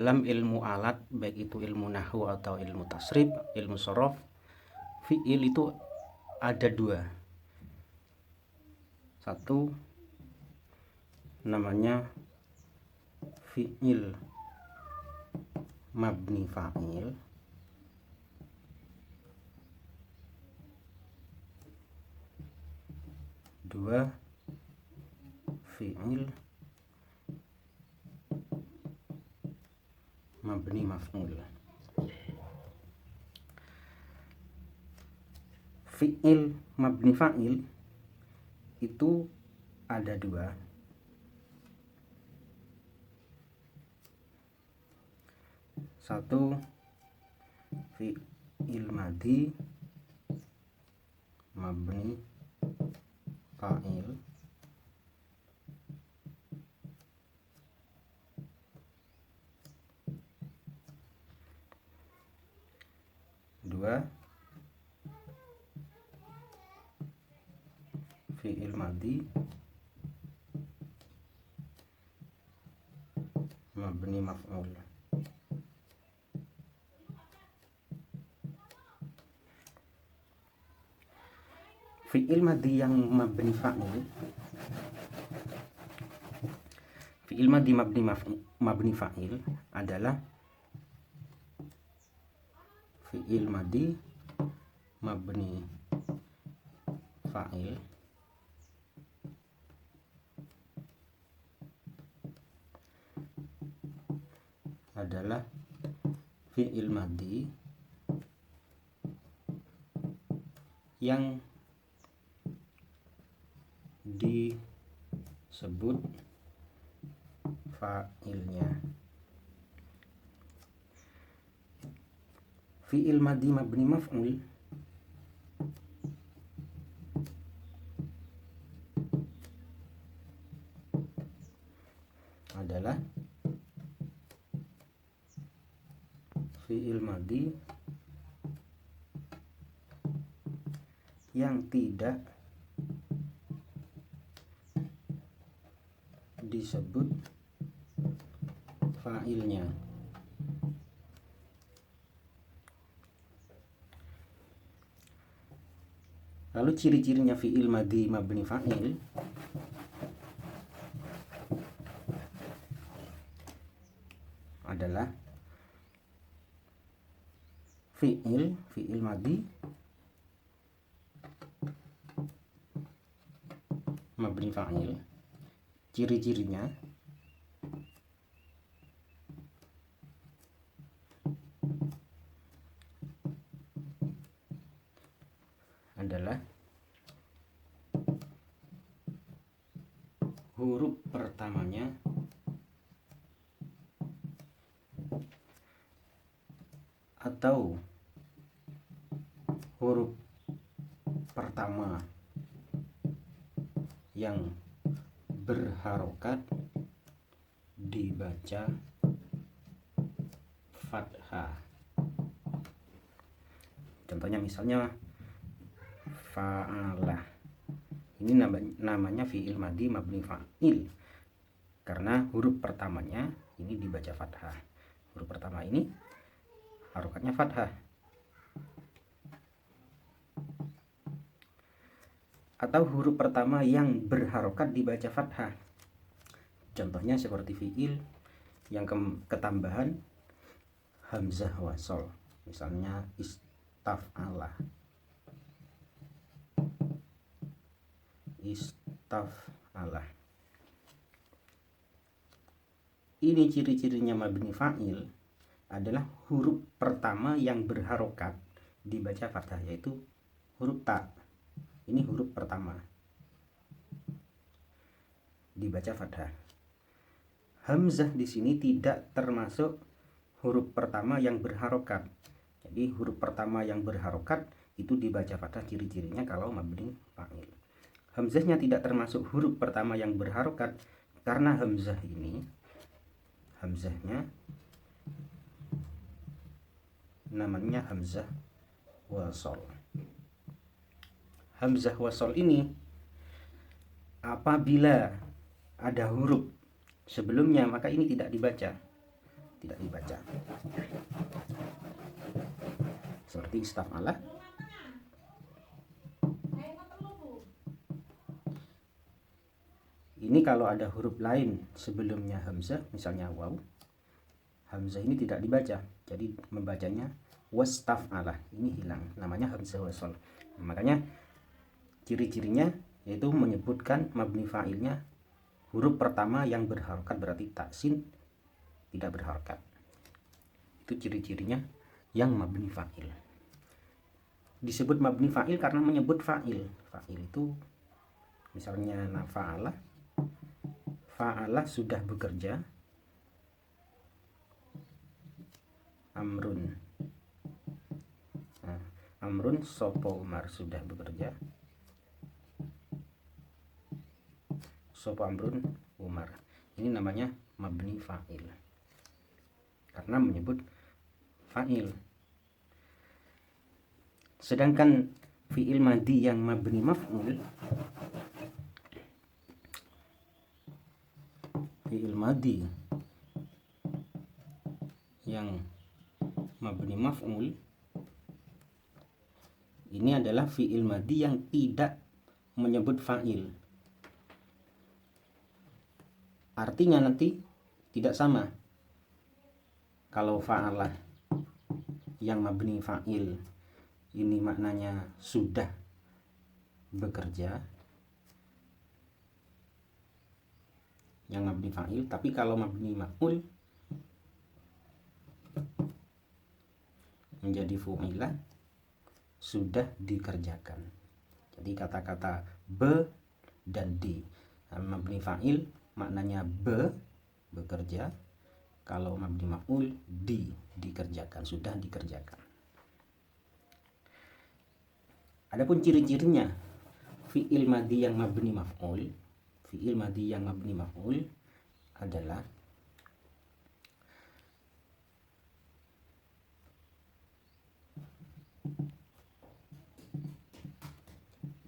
Dalam ilmu alat, baik itu ilmu nahwu atau ilmu tasrif, ilmu sorof, fi'il itu ada dua. Satu namanya fi'il mabni fa'il. Dua, fi'il mabni maf'ul. Fi'il mabni fa'il itu ada dua. Satu, fi'il madi mabni fa'il. Dua, fi'il madi mabni maf'ul. Fi'il madi yang mabni fa'il, fi'il madi mabni fa'il adalah fi'il madi mabni fa'il adalah fi'il madi yang disebut fa'ilnya. Fi'il madi mabni maf'ul adalah fi'il madi yang tidak disebut fa'ilnya. Lalu ciri-cirinya fi'il madi mabni fa'il adalah fi'il madi mabni fa'il, ciri-cirinya adalah huruf pertamanya atau huruf pertama yang berharokat dibaca fathah. Contohnya misalnya fa'alah, ini namanya fi'il madi mabni fa'il karena huruf pertamanya ini dibaca fathah. Huruf pertama ini harokatnya fathah. Atau huruf pertama yang berharokat dibaca fathah. Contohnya seperti fi'il yang ketambahan hamzah wasol, misalnya istaf'alah. Ini ciri-cirinya mabni fa'il adalah huruf pertama yang berharokat dibaca fathah, yaitu huruf ta. Ini huruf pertama dibaca fathah. Hamzah di sini tidak termasuk huruf pertama yang berharokat. Jadi huruf pertama yang berharokat itu dibaca fathah, ciri-cirinya kalau mabni fa'il. Hamzahnya tidak termasuk huruf pertama yang berharokat karena hamzah ini, hamzahnya namanya hamzah wasol. Hamzah wasol ini apabila ada huruf sebelumnya maka ini tidak dibaca. tidak dibaca. Seperti istaf'ala. Ini kalau ada huruf lain sebelumnya hamzah, misalnya waw, hamzah ini tidak dibaca, jadi membacanya wastaf'ala, ini hilang, namanya hamzah wasol. Makanya ciri-cirinya yaitu menyebutkan mabni fa'ilnya huruf pertama yang berharokat, berarti taksin tidak berharokat. Itu ciri-cirinya yang mabni fa'il. Disebut mabni fa'il karena menyebut fa'il. Fa'il itu misalnya nafa'ala, fa'ala sudah bekerja, amrun, nah, amrun sopo Umar sudah bekerja, sopo amrun Umar. Ini namanya mabni fa'il karena menyebut fa'il. Sedangkan fi'il madi yang mabni maf'ul, fi'il madi yang mabni maf'ul ini adalah fi'il madi yang tidak menyebut fa'il. Artinya nanti tidak sama. Kalau fa'alah yang mabni fa'il ini maknanya sudah bekerja, yang mabni fa'il, tapi kalau mabni maf'ul menjadi fu'ila, sudah dikerjakan. Jadi kata-kata be dan di, mabni fa'il maknanya be, bekerja, kalau mabni maf'ul di, dikerjakan, sudah dikerjakan. Adapun ciri-cirinya fi'il madi yang mabni maf'ul, fi'il madi yang mabni maf'ul adalah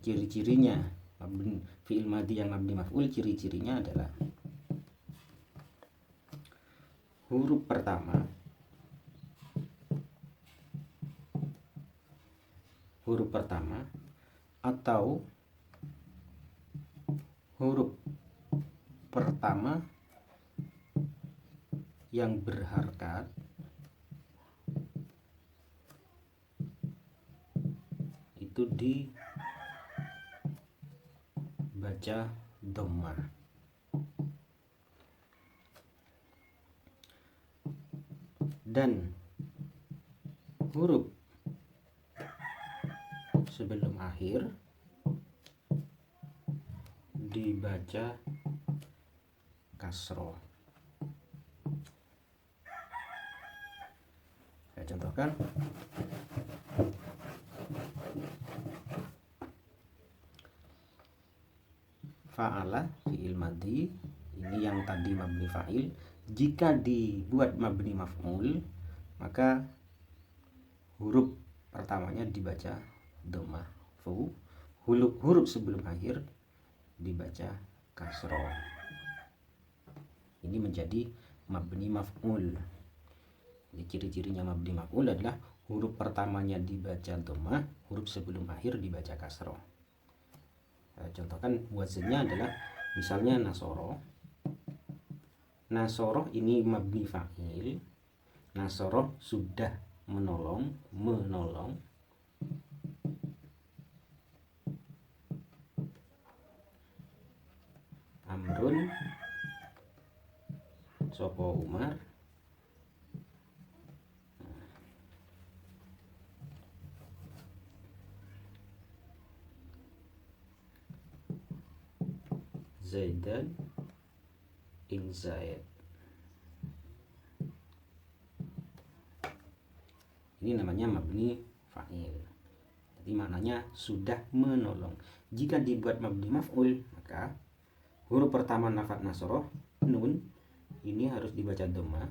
ciri-cirinya fi'il madi yang mabni maf'ul, ciri-cirinya adalah huruf pertama atau huruf pertama yang berharokat itu dibaca dhammah. Dan huruf sebelum akhir dibaca kasroh. Saya contohkan. Fa'ala fi'il madi ini yang tadi mabni fa'il, jika dibuat mabni maf'ul maka huruf pertamanya dibaca dhammah fu, huruf sebelum akhir dibaca kasroh. Ini menjadi mabni maf'ul. Jadi ciri-cirinya mabni maf'ul adalah huruf pertamanya dibaca dhammah, huruf sebelum akhir dibaca kasroh. Contohkan wazannya adalah misalnya nasoro. Nasoro ini mabni fa'il. Nasoro sudah menolong. Amrun sopo Umar. Zaidan in Zaid. Ini namanya mabni fa'il. Jadi maknanya sudah menolong. Jika dibuat mabni maf'ul maka huruf pertama nafat nasroh nun ini harus dibaca dhammah,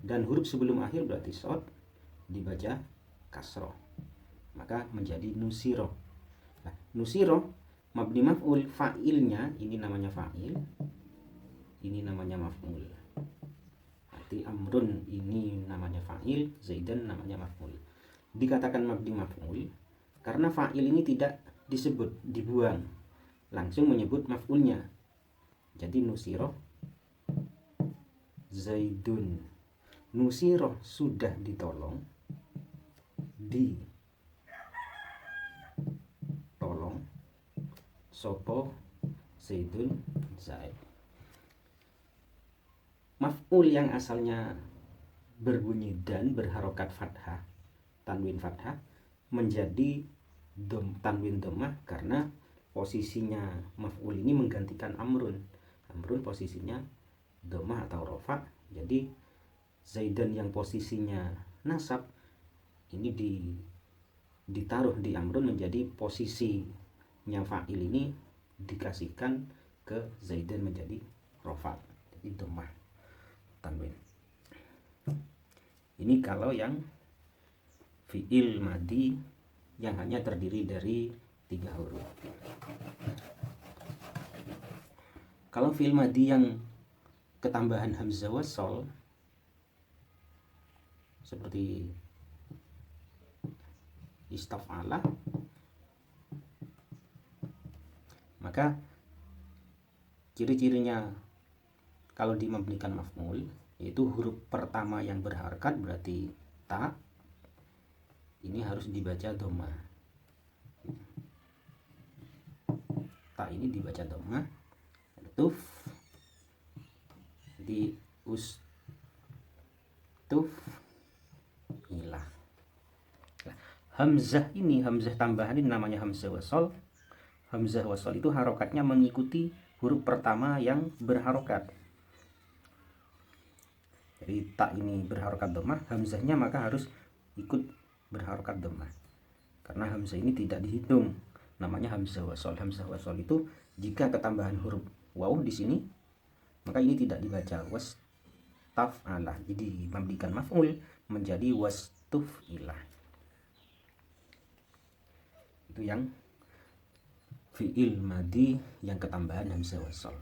dan huruf sebelum akhir berarti shad dibaca kasroh, maka menjadi nusiro. Nah, nusiro mabni maf'ul, fa'ilnya ini namanya fa'il, ini namanya maf'ul. Nah, Berarti amrun ini namanya fa'il, zaidan namanya maf'ul. Dikatakan mabni maf'ul karena fa'il ini tidak disebut, dibuang, langsung menyebut maf'ulnya. Jadi nusiro zaidun, nusiro sudah ditolong, ditolong sopo zaidun zaid. Maf'ul yang asalnya berbunyi dan berharokat fathah, tanwin fathah, menjadi tanwin dhammah karena posisinya maf'ul ini menggantikan amrun. Amrun posisinya dhammah atau rofa. Jadi zaidan yang posisinya nasab ini ditaruh di amrun, menjadi posisinya fa'il ini dikasihkan ke zaidan menjadi rofa, jadi dhammah tanwin. Ini kalau yang fi'il madi yang hanya terdiri dari 3 huruf. Kalau fi'il madi yang ketambahan hamzah wasol seperti istaf'ala, maka ciri-cirinya kalau dimabnikan maf'ul yaitu huruf pertama yang berharokat, berarti ta, ini harus dibaca dhammah. Ta ini dibaca dhammah. Tuf, jadi tuf ilah. Hamzah ini, hamzah tambahan ini namanya hamzah wasol. Hamzah wasol itu harokatnya mengikuti huruf pertama yang berharokat. Jadi tak ini berharokat dhammah, hamzahnya maka harus ikut berharokat dhammah. Karena hamzah ini tidak dihitung, namanya hamzah wasol. Hamzah wasol itu jika ketambahan huruf waw di sini, maka ini tidak dibaca wastaf'alah. Jadi mabnikan maf'ul menjadi wastufilah. Itu yang fi'il madi yang ketambahan hamzah wasol.